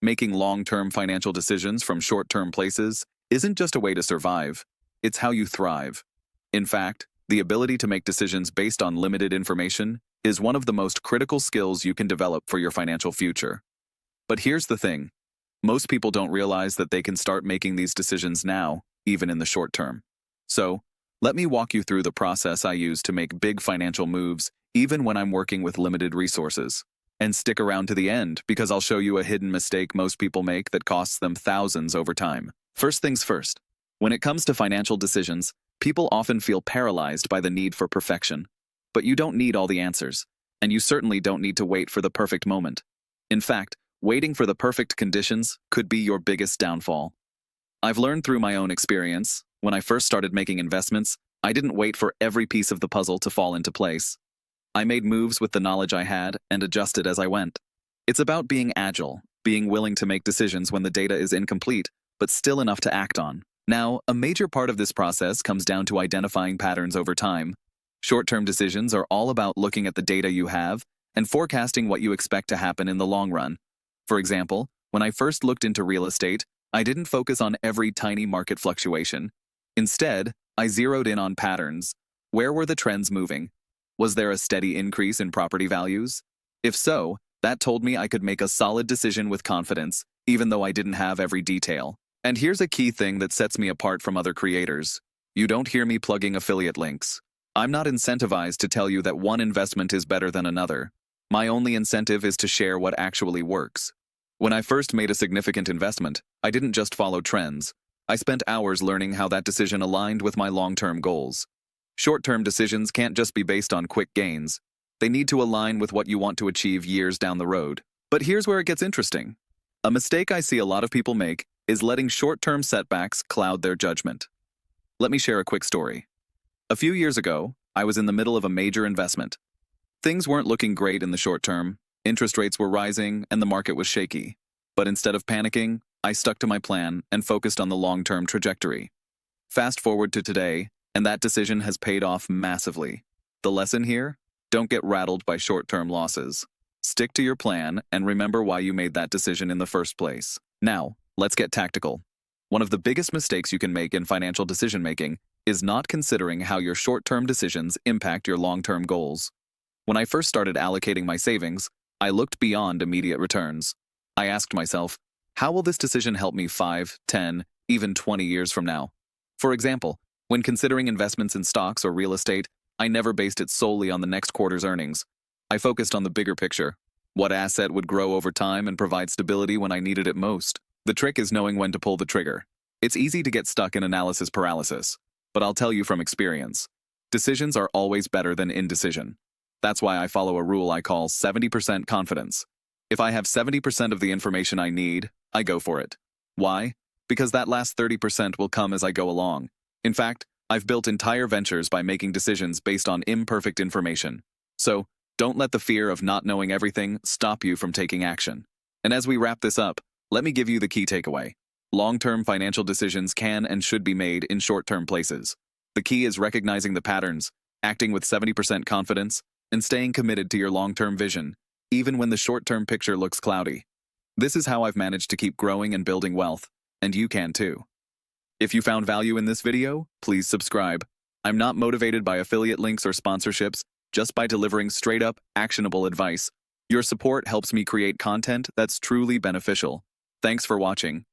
Making long-term financial decisions from short-term places isn't just a way to survive, it's how you thrive. In fact, the ability to make decisions based on limited information is one of the most critical skills you can develop for your financial future. But here's the thing. Most people don't realize that they can start making these decisions now, even in the short term. So, let me walk you through the process I use to make big financial moves, even when I'm working with limited resources. And stick around to the end, because I'll show you a hidden mistake most people make that costs them thousands over time. First things first. When it comes to financial decisions, people often feel paralyzed by the need for perfection. But you don't need all the answers, and you certainly don't need to wait for the perfect moment. In fact, waiting for the perfect conditions could be your biggest downfall. I've learned through my own experience, when I first started making investments, I didn't wait for every piece of the puzzle to fall into place. I made moves with the knowledge I had and adjusted as I went. It's about being agile, being willing to make decisions when the data is incomplete, but still enough to act on. Now, a major part of this process comes down to identifying patterns over time. Short-term decisions are all about looking at the data you have and forecasting what you expect to happen in the long run. For example, when I first looked into real estate, I didn't focus on every tiny market fluctuation. Instead, I zeroed in on patterns. Where were the trends moving? Was there a steady increase in property values? If so, that told me I could make a solid decision with confidence, even though I didn't have every detail. And here's a key thing that sets me apart from other creators. You don't hear me plugging affiliate links. I'm not incentivized to tell you that one investment is better than another. My only incentive is to share what actually works. When I first made a significant investment, I didn't just follow trends. I spent hours learning how that decision aligned with my long-term goals. Short-term decisions can't just be based on quick gains. They need to align with what you want to achieve years down the road. But here's where it gets interesting. A mistake I see a lot of people make is letting short-term setbacks cloud their judgment. Let me share a quick story. A few years ago, I was in the middle of a major investment. Things weren't looking great in the short term, interest rates were rising, and the market was shaky. But instead of panicking, I stuck to my plan and focused on the long-term trajectory. Fast forward to today, and that decision has paid off massively. The lesson here? Don't get rattled by short-term losses. Stick to your plan and remember why you made that decision in the first place. Now, let's get tactical. One of the biggest mistakes you can make in financial decision-making is not considering how your short-term decisions impact your long-term goals. When I first started allocating my savings, I looked beyond immediate returns. I asked myself, how will this decision help me 5, 10, even 20 years from now? For example, when considering investments in stocks or real estate, I never based it solely on the next quarter's earnings. I focused on the bigger picture. What asset would grow over time and provide stability when I needed it most? The trick is knowing when to pull the trigger. It's easy to get stuck in analysis paralysis, but I'll tell you from experience, decisions are always better than indecision. That's why I follow a rule I call 70% confidence. If I have 70% of the information I need, I go for it. Why? Because that last 30% will come as I go along. In fact, I've built entire ventures by making decisions based on imperfect information. So, don't let the fear of not knowing everything stop you from taking action. And as we wrap this up, let me give you the key takeaway. Long-term financial decisions can and should be made in short-term places. The key is recognizing the patterns, acting with 70% confidence, and staying committed to your long-term vision, even when the short-term picture looks cloudy. This is how I've managed to keep growing and building wealth, and you can too. If you found value in this video, please subscribe. I'm not motivated by affiliate links or sponsorships, just by delivering straight-up, actionable advice. Your support helps me create content that's truly beneficial. Thanks for watching.